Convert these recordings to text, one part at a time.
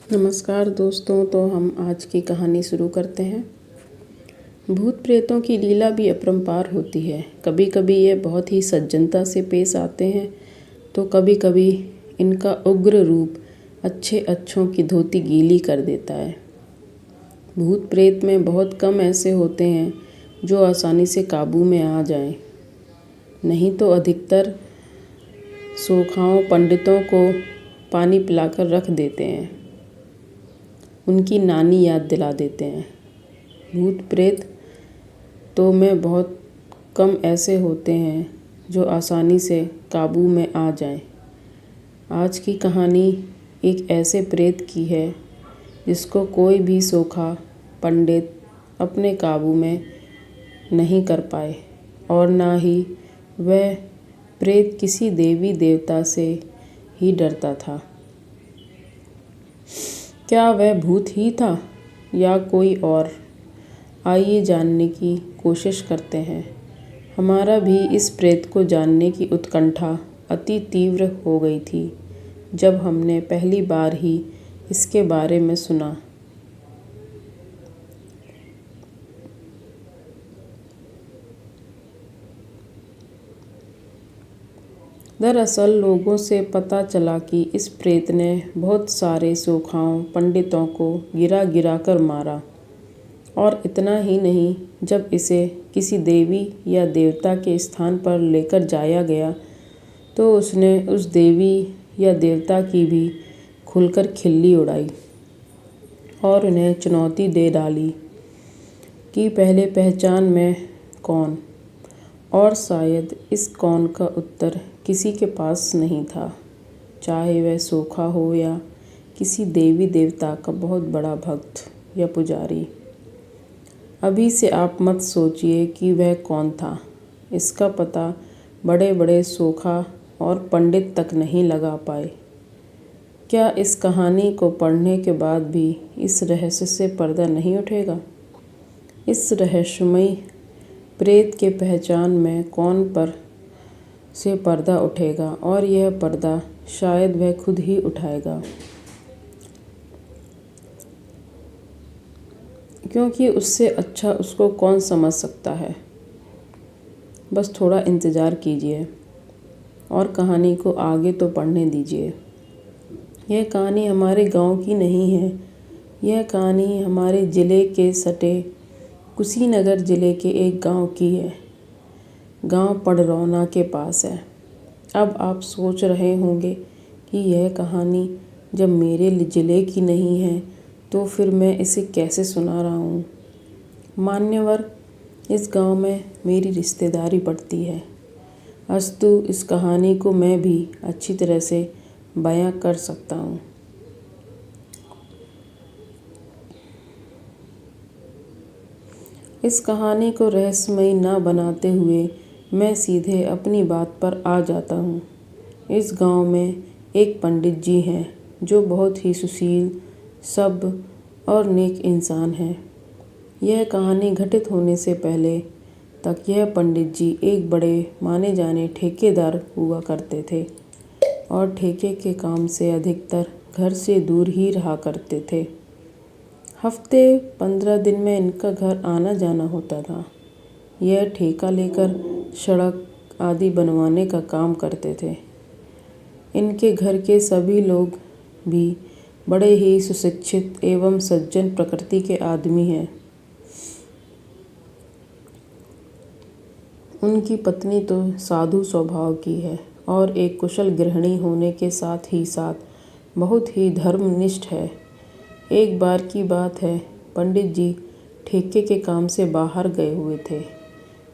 नमस्कार दोस्तों। तो हम आज की कहानी शुरू करते हैं। भूत प्रेतों की लीला भी अपरंपार होती है। कभी कभी ये बहुत ही सज्जनता से पेश आते हैं तो कभी कभी इनका उग्र रूप अच्छे अच्छों की धोती गीली कर देता है। भूत प्रेत में बहुत कम ऐसे होते हैं जो आसानी से काबू में आ जाएं। नहीं तो अधिकतर सोखाओं पंडितों को पानी पिलाकर रख देते हैं, उनकी नानी याद दिला देते हैं। भूत प्रेत तो में बहुत कम ऐसे होते हैं जो आसानी से काबू में आ जाएं। आज की कहानी एक ऐसे प्रेत की है जिसको कोई भी सोखा पंडित अपने काबू में नहीं कर पाए और ना ही वह प्रेत किसी देवी देवता से ही डरता था। क्या वह भूत ही था या कोई और? आइए जानने की कोशिश करते हैं। हमारा भी इस प्रेत को जानने की उत्कंठा अति तीव्र हो गई थी जब हमने पहली बार ही इसके बारे में सुना। दरअसल लोगों से पता चला कि इस प्रेत ने बहुत सारे सोखाओं पंडितों को गिरा गिरा कर मारा। और इतना ही नहीं, जब इसे किसी देवी या देवता के स्थान पर लेकर जाया गया तो उसने उस देवी या देवता की भी खुलकर खिल्ली उड़ाई और उन्हें चुनौती दे डाली कि पहले पहचान मैं कौन। और शायद इस कौन का उत्तर किसी के पास नहीं था, चाहे वह सोखा हो या किसी देवी देवता का बहुत बड़ा भक्त या पुजारी। अभी से आप मत सोचिए कि वह कौन था। इसका पता बड़े बड़े सोखा और पंडित तक नहीं लगा पाए। क्या इस कहानी को पढ़ने के बाद भी इस रहस्य से पर्दा नहीं उठेगा? इस रहस्यमयी प्रेत के पहचान में कौन पर से पर्दा उठेगा और यह पर्दा शायद वह खुद ही उठाएगा, क्योंकि उससे अच्छा उसको कौन समझ सकता है। बस थोड़ा इंतज़ार कीजिए और कहानी को आगे तो पढ़ने दीजिए। यह कहानी हमारे गांव की नहीं है। यह कहानी हमारे ज़िले के सटे कुशीनगर ज़िले के एक गांव की है। गांव पड़रौना के पास है। अब आप सोच रहे होंगे कि यह कहानी जब मेरे ज़िले की नहीं है तो फिर मैं इसे कैसे सुना रहा हूँ। मान्यवर, इस गांव में मेरी रिश्तेदारी पड़ती है, अस्तु इस कहानी को मैं भी अच्छी तरह से बयां कर सकता हूँ। इस कहानी को रहस्यमयी न बनाते हुए मैं सीधे अपनी बात पर आ जाता हूँ। इस गांव में एक पंडित जी हैं जो बहुत ही सुशील, सभ्य और नेक इंसान हैं। यह कहानी घटित होने से पहले तक यह पंडित जी एक बड़े माने जाने ठेकेदार हुआ करते थे और ठेके के काम से अधिकतर घर से दूर ही रहा करते थे। हफ्ते 15 दिन में इनका घर आना जाना होता था। यह ठेका लेकर सड़क आदि बनवाने का काम करते थे। इनके घर के सभी लोग भी बड़े ही सुशिक्षित एवं सज्जन प्रकृति के आदमी हैं। उनकी पत्नी तो साधु स्वभाव की है और एक कुशल गृहिणी होने के साथ ही साथ बहुत ही धर्मनिष्ठ है। एक बार की बात है, पंडित जी ठेके के काम से बाहर गए हुए थे,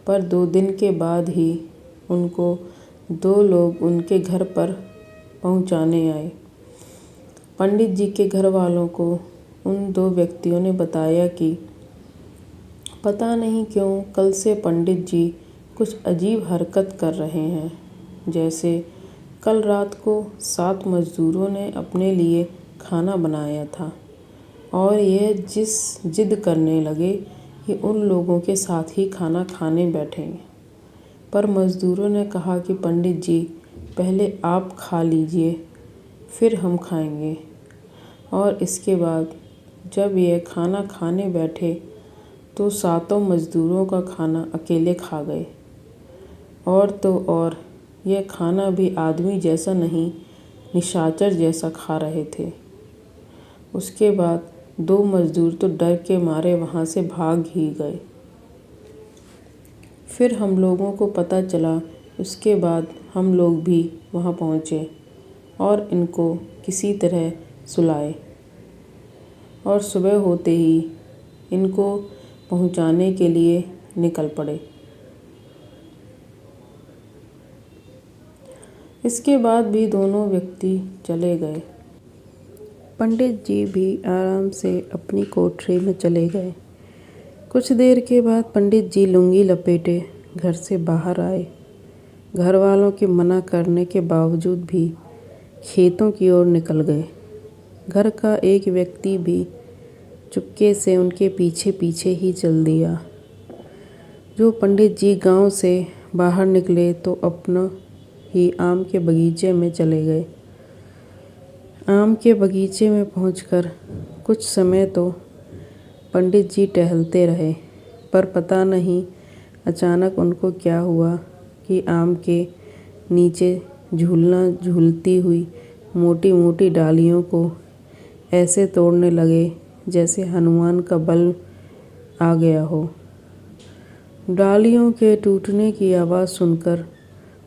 पर 2 दिन के बाद ही उनको 2 लोग उनके घर पर पहुंचाने आए। पंडित जी के घर वालों को उन 2 व्यक्तियों ने बताया कि पता नहीं क्यों कल से पंडित जी कुछ अजीब हरकत कर रहे हैं। जैसे कल रात को 7 मजदूरों ने अपने लिए खाना बनाया था और यह जिद करने लगे कि उन लोगों के साथ ही खाना खाने बैठेंगे। पर मज़दूरों ने कहा कि पंडित जी पहले आप खा लीजिए, फिर हम खाएंगे। और इसके बाद जब यह खाना खाने बैठे तो सातों मज़दूरों का खाना अकेले खा गए। और तो और यह खाना भी आदमी जैसा नहीं, निशाचर जैसा खा रहे थे। उसके बाद 2 मज़दूर तो डर के मारे वहाँ से भाग ही गए। फिर हम लोगों को पता चला। उसके बाद हम लोग भी वहाँ पहुँचे और इनको किसी तरह सुलाए और सुबह होते ही इनको पहुँचाने के लिए निकल पड़े। इसके बाद भी दोनों व्यक्ति चले गए। पंडित जी भी आराम से अपनी कोठरी में चले गए। कुछ देर के बाद पंडित जी लुंगी लपेटे घर से बाहर आए। घर वालों के मना करने के बावजूद भी खेतों की ओर निकल गए। घर का एक व्यक्ति भी चुपके से उनके पीछे पीछे ही चल दिया। जो पंडित जी गांव से बाहर निकले तो अपना ही आम के बगीचे में चले गए। आम के बगीचे में पहुंचकर कुछ समय तो पंडित जी टहलते रहे, पर पता नहीं अचानक उनको क्या हुआ कि आम के नीचे झूलती हुई मोटी मोटी डालियों को ऐसे तोड़ने लगे जैसे हनुमान का बल आ गया हो। डालियों के टूटने की आवाज़ सुनकर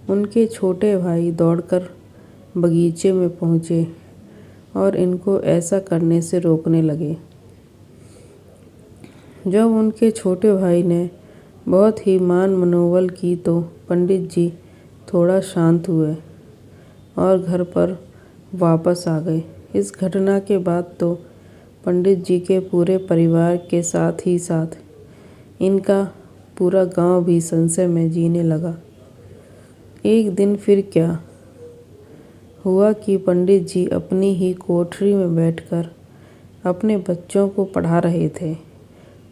उनके छोटे भाई दौड़कर बगीचे में पहुँचे और इनको ऐसा करने से रोकने लगे। जब उनके छोटे भाई ने बहुत ही मान मनोबल की तो पंडित जी थोड़ा शांत हुए और घर पर वापस आ गए। इस घटना के बाद तो पंडित जी के पूरे परिवार के साथ ही साथ इनका पूरा गांव भी संशय में जीने लगा। एक दिन फिर क्या हुआ कि पंडित जी अपनी ही कोठरी में बैठकर अपने बच्चों को पढ़ा रहे थे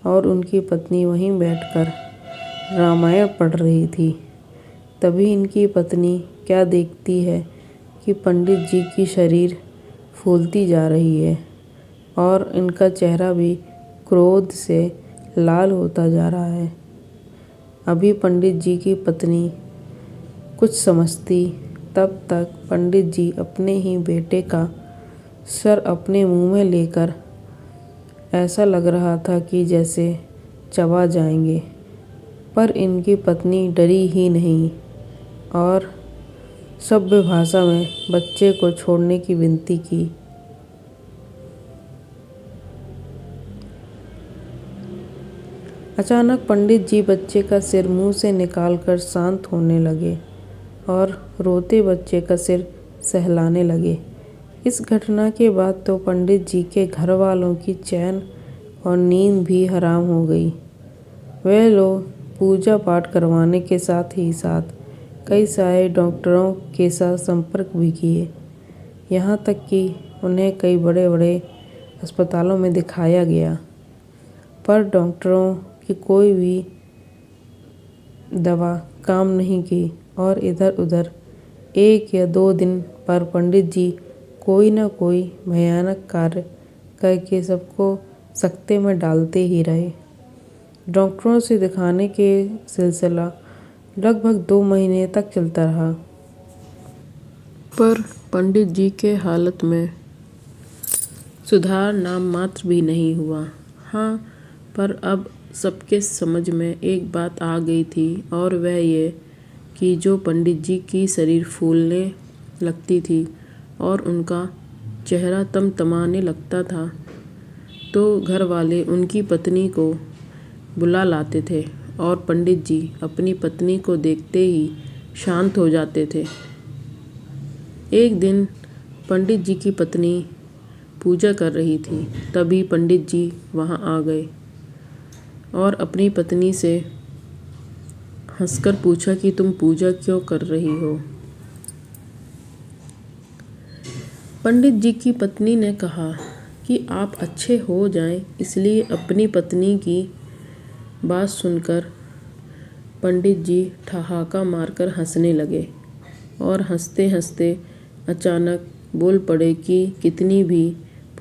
और उनकी पत्नी वहीं बैठकर रामायण पढ़ रही थी। तभी इनकी पत्नी क्या देखती है कि पंडित जी की शरीर फूलती जा रही है और इनका चेहरा भी क्रोध से लाल होता जा रहा है। अभी पंडित जी की पत्नी कुछ समझती तब तक पंडित जी अपने ही बेटे का सर अपने मुंह में लेकर ऐसा लग रहा था कि जैसे चबा जाएंगे, पर इनकी पत्नी डरी ही नहीं और सभ्य भाषा में बच्चे को छोड़ने की विनती की। अचानक पंडित जी बच्चे का सिर मुंह से निकालकर शांत होने लगे और रोते बच्चे का सिर सहलाने लगे। इस घटना के बाद तो पंडित जी के घर वालों की चैन और नींद भी हराम हो गई। वे लोग पूजा पाठ करवाने के साथ ही साथ कई सारे डॉक्टरों के साथ संपर्क भी किए। यहाँ तक कि उन्हें कई बड़े बड़े अस्पतालों में दिखाया गया, पर डॉक्टरों की कोई भी दवा काम नहीं की और इधर उधर 1 या 2 दिन पर पंडित जी कोई न कोई भयानक कार्य करके सबको सकते में डालते ही रहे। डॉक्टरों से दिखाने के सिलसिला लगभग 2 महीने तक चलता रहा, पर पंडित जी के हालत में सुधार नाम मात्र भी नहीं हुआ। हाँ, पर अब सबके समझ में एक बात आ गई थी और वह ये कि जो पंडित जी की शरीर फूलने लगती थी और उनका चेहरा तमतमाने लगता था तो घर वाले उनकी पत्नी को बुला लाते थे और पंडित जी अपनी पत्नी को देखते ही शांत हो जाते थे। एक दिन पंडित जी की पत्नी पूजा कर रही थी, तभी पंडित जी वहाँ आ गए और अपनी पत्नी से हंसकर पूछा कि तुम पूजा क्यों कर रही हो। पंडित जी की पत्नी ने कहा कि आप अच्छे हो जाएं, इसलिए अपनी पत्नी की बात सुनकर पंडित जी ठहाका मारकर हंसने लगे और हंसते हंसते अचानक बोल पड़े कि कितनी भी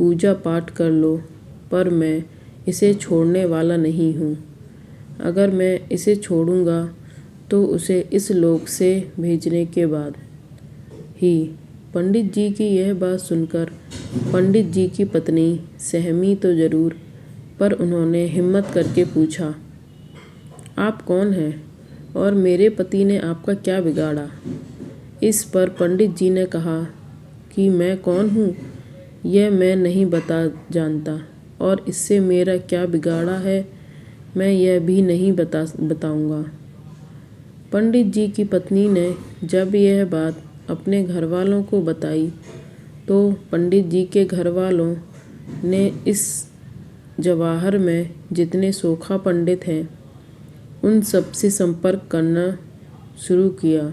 पूजा पाठ कर लो, पर मैं इसे छोड़ने वाला नहीं हूँ। अगर मैं इसे छोड़ूंगा तो उसे इस लोक से भेजने के बाद ही। पंडित जी की यह बात सुनकर पंडित जी की पत्नी सहमी तो जरूर, पर उन्होंने हिम्मत करके पूछा, आप कौन हैं और मेरे पति ने आपका क्या बिगाड़ा? इस पर पंडित जी ने कहा कि मैं कौन हूँ यह मैं नहीं जानता, और इससे मेरा क्या बिगाड़ा है मैं यह भी नहीं बताऊंगा। पंडित जी की पत्नी ने जब यह बात अपने घर वालों को बताई तो पंडित जी के घर वालों ने इस जवाहर में जितने सोखा पंडित हैं उन सब से संपर्क करना शुरू किया।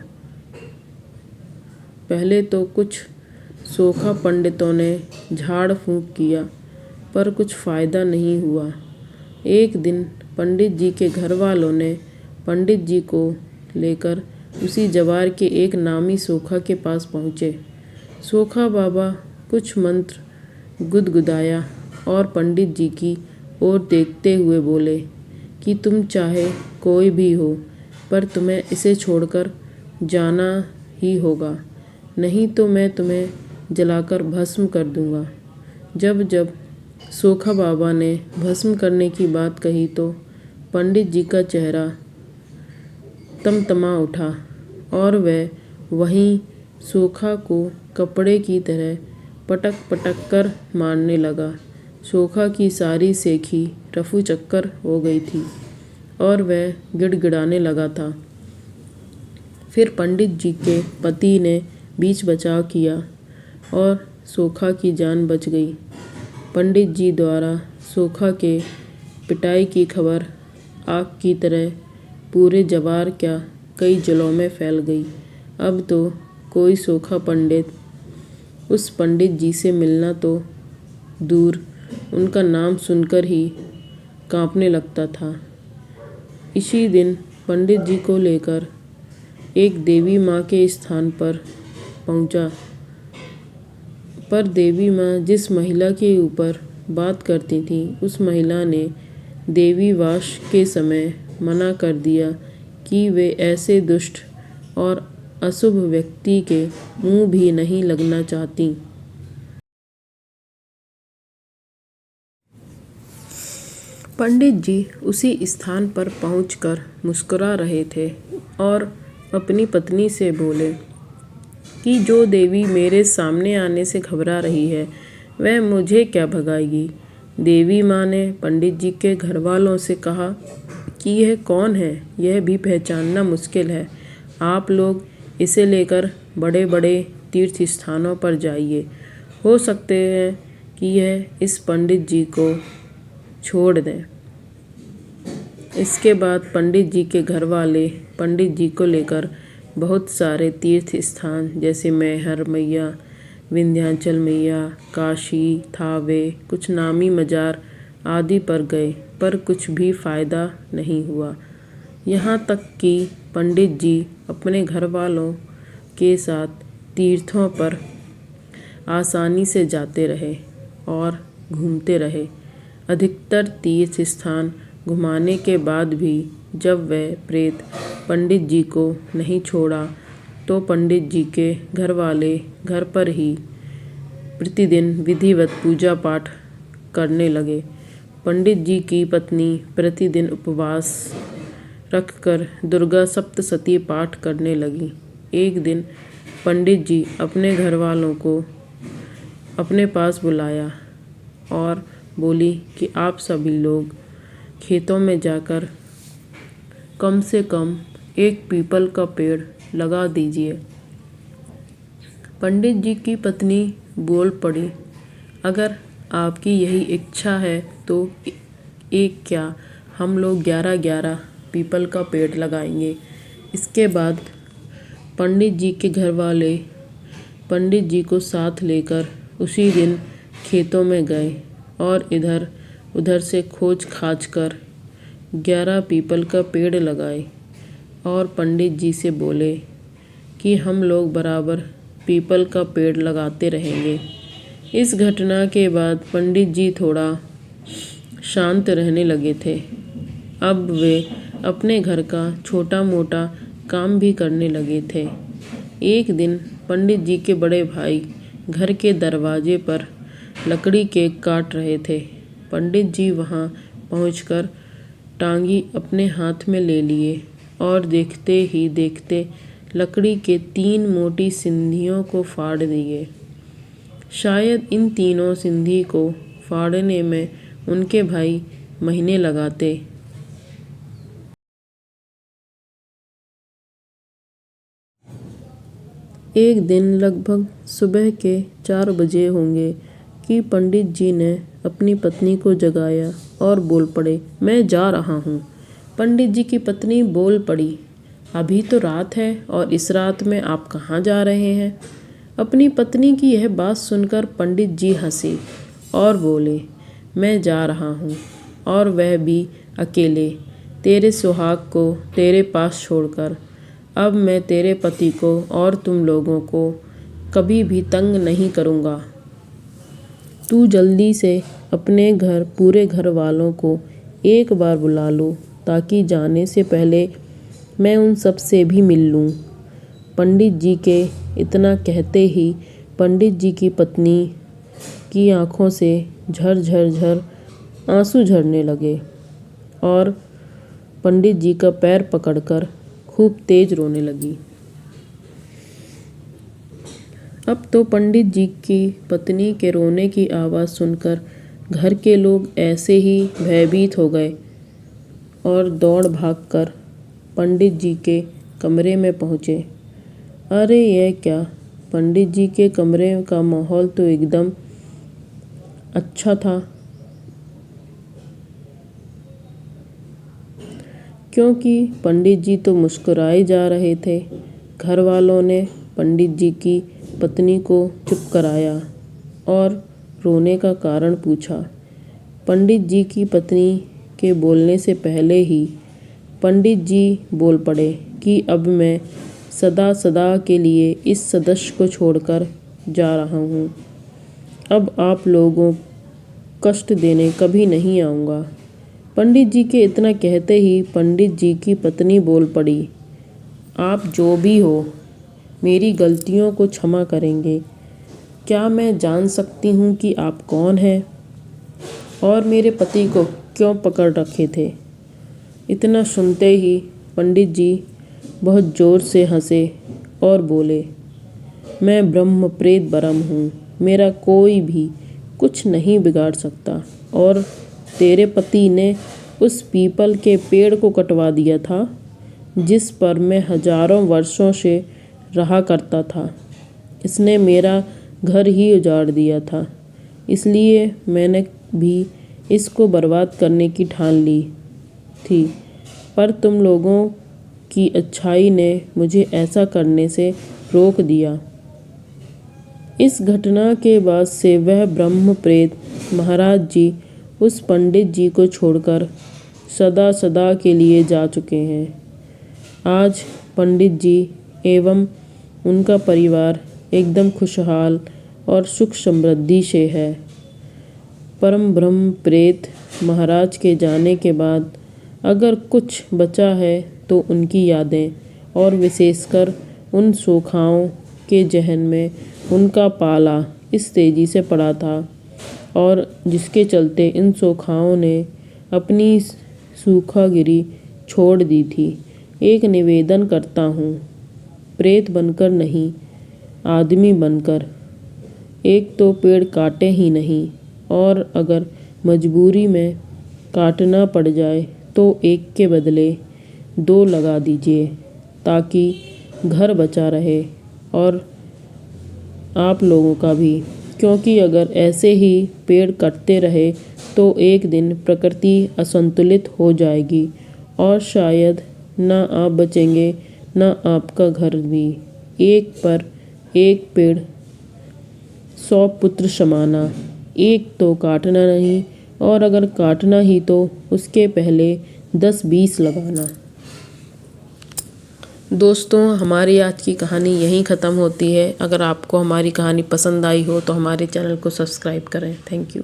पहले तो कुछ सोखा पंडितों ने झाड़ फूंक किया, पर कुछ फ़ायदा नहीं हुआ। एक दिन पंडित जी के घर वालों ने पंडित जी को लेकर उसी जवार के एक नामी सोखा के पास पहुँचे। सोखा बाबा कुछ मंत्र गुदगुदाया और पंडित जी की ओर देखते हुए बोले कि तुम चाहे कोई भी हो, पर तुम्हें इसे छोड़कर जाना ही होगा, नहीं तो मैं तुम्हें जलाकर भस्म कर दूंगा। जब जब सोखा बाबा ने भस्म करने की बात कही तो पंडित जी का चेहरा तमतमा उठा और वह वहीं सोखा को कपड़े की तरह पटक पटक कर मारने लगा। सोखा की सारी सेखी रफू चक्कर हो गई थी और वह गिड़गिड़ाने लगा था। फिर पंडित जी के पति ने बीच बचाव किया और सोखा की जान बच गई। पंडित जी द्वारा सोखा के पिटाई की खबर आग की तरह पूरे जवार क्या कई जिलों में फैल गई। अब तो कोई सोखा पंडित उस पंडित जी से मिलना तो दूर, उनका नाम सुनकर ही कांपने लगता था। इसी दिन पंडित जी को लेकर एक देवी माँ के स्थान पर पहुँचा, पर देवी माँ जिस महिला के ऊपर बात करती थी उस महिला ने देवी वास के समय मना कर दिया कि वे ऐसे दुष्ट और अशुभ व्यक्ति के मुंह भी नहीं लगना चाहती। पंडित जी उसी स्थान पर पहुंचकर मुस्कुरा रहे थे और अपनी पत्नी से बोले कि जो देवी मेरे सामने आने से घबरा रही है वह मुझे क्या भगाएगी। देवी माँ ने पंडित जी के घर वालों से कहा कि यह कौन है यह भी पहचानना मुश्किल है। आप लोग इसे लेकर बड़े बड़े तीर्थ स्थानों पर जाइए, हो सकते हैं कि यह इस पंडित जी को छोड़ दें। इसके बाद पंडित जी के घर वाले पंडित जी को लेकर बहुत सारे तीर्थ स्थान जैसे मैहर मैया, विंध्याचल मैया, काशी, थावे, कुछ नामी मजार आदि पर गए, पर कुछ भी फ़ायदा नहीं हुआ। यहाँ तक कि पंडित जी अपने घर वालों के साथ तीर्थों पर आसानी से जाते रहे और घूमते रहे। अधिकतर तीर्थ स्थान घुमाने के बाद भी जब वह प्रेत पंडित जी को नहीं छोड़ा तो पंडित जी के घर वाले घर पर ही प्रतिदिन विधिवत पूजा पाठ करने लगे। पंडित जी की पत्नी प्रतिदिन उपवास रखकर दुर्गा सप्तशती पाठ करने लगी। एक दिन पंडित जी अपने घर वालों को अपने पास बुलाया और बोली कि आप सभी लोग खेतों में जाकर कम से कम एक पीपल का पेड़ लगा दीजिए। पंडित जी की पत्नी बोल पड़ी, अगर आपकी यही इच्छा है तो एक क्या हम लोग 11-11 पीपल का पेड़ लगाएंगे। इसके बाद पंडित जी के घर वाले पंडित जी को साथ लेकर उसी दिन खेतों में गए और इधर उधर से खोज खाज कर 11 पीपल का पेड़ लगाए और पंडित जी से बोले कि हम लोग बराबर पीपल का पेड़ लगाते रहेंगे। इस घटना के बाद पंडित जी थोड़ा शांत रहने लगे थे। अब वे अपने घर का छोटा मोटा काम भी करने लगे थे। एक दिन पंडित जी के बड़े भाई घर के दरवाजे पर लकड़ी केक काट रहे थे। पंडित जी वहां पहुंचकर टांगी अपने हाथ में ले लिए और देखते ही देखते लकड़ी के 3 मोटी सिंधियों को फाड़ दिए। शायद इन तीनों सिंधी को फाड़ने में उनके भाई महीने लगाते। एक दिन लगभग सुबह के 4 बजे होंगे कि पंडित जी ने अपनी पत्नी को जगाया और बोल पड़े, मैं जा रहा हूँ। पंडित जी की पत्नी बोल पड़ी, अभी तो रात है और इस रात में आप कहाँ जा रहे हैं? अपनी पत्नी की यह बात सुनकर पंडित जी हंसे और बोले, मैं जा रहा हूँ और वह भी अकेले, तेरे सुहाग को तेरे पास छोड़कर। अब मैं तेरे पति को और तुम लोगों को कभी भी तंग नहीं करूँगा। तू जल्दी से अपने घर पूरे घर वालों को एक बार बुला लो ताकि जाने से पहले मैं उन सब से भी मिल लूँ। पंडित जी के इतना कहते ही पंडित जी की पत्नी की आंखों से झर झर झर आंसू झरने लगे और पंडित जी का पैर पकड़कर खूब तेज रोने लगी। अब तो पंडित जी की पत्नी के रोने की आवाज़ सुनकर घर के लोग ऐसे ही भयभीत हो गए और दौड़ भागकर पंडित जी के कमरे में पहुँचे। अरे यह क्या! पंडित जी के कमरे का माहौल तो एकदम अच्छा था, क्योंकि पंडित जी तो मुस्कुराए जा रहे थे। घर वालों ने पंडित जी की पत्नी को चुप कराया और रोने का कारण पूछा। पंडित जी की पत्नी के बोलने से पहले ही पंडित जी बोल पड़े कि अब मैं सदा सदा के लिए इस सदस्य को छोड़कर जा रहा हूँ। अब आप लोगों कष्ट देने कभी नहीं आऊँगा। पंडित जी के इतना कहते ही पंडित जी की पत्नी बोल पड़ी, आप जो भी हो मेरी गलतियों को क्षमा करेंगे। क्या मैं जान सकती हूँ कि आप कौन हैं और मेरे पति को क्यों पकड़ रखे थे? इतना सुनते ही पंडित जी बहुत ज़ोर से हंसे और बोले, मैं ब्रह्म प्रेत ब्रह्म हूँ, मेरा कोई भी कुछ नहीं बिगाड़ सकता। और तेरे पति ने उस पीपल के पेड़ को कटवा दिया था जिस पर मैं हजारों वर्षों से रहा करता था। इसने मेरा घर ही उजाड़ दिया था, इसलिए मैंने भी इसको बर्बाद करने की ठान ली थी, पर तुम लोगों की अच्छाई ने मुझे ऐसा करने से रोक दिया। इस घटना के बाद से वह ब्रह्म प्रेत महाराज जी उस पंडित जी को छोड़कर सदा सदा के लिए जा चुके हैं। आज पंडित जी एवं उनका परिवार एकदम खुशहाल और सुख समृद्धि से है। परम ब्रह्म प्रेत महाराज के जाने के बाद अगर कुछ बचा है तो उनकी यादें, और विशेषकर उन सोखाओं के जहन में उनका पाला इस तेज़ी से पड़ा था और जिसके चलते इन सोखाओं ने अपनी सूखागिरी छोड़ दी थी। एक निवेदन करता हूँ, प्रेत बनकर नहीं, आदमी बनकर। एक तो पेड़ काटे ही नहीं, और अगर मजबूरी में काटना पड़ जाए तो एक के बदले 2 लगा दीजिए ताकि घर बचा रहे और आप लोगों का भी। क्योंकि अगर ऐसे ही पेड़ कटते रहे तो एक दिन प्रकृति असंतुलित हो जाएगी और शायद ना आप बचेंगे ना आपका घर भी। एक पर एक पेड़ 100 पुत्र समाना। एक तो काटना नहीं, और अगर काटना ही तो उसके पहले 10-20 लगाना। दोस्तों, हमारी आज की कहानी यहीं ख़त्म होती है। अगर आपको हमारी कहानी पसंद आई हो तो हमारे चैनल को सब्सक्राइब करें। Thank you.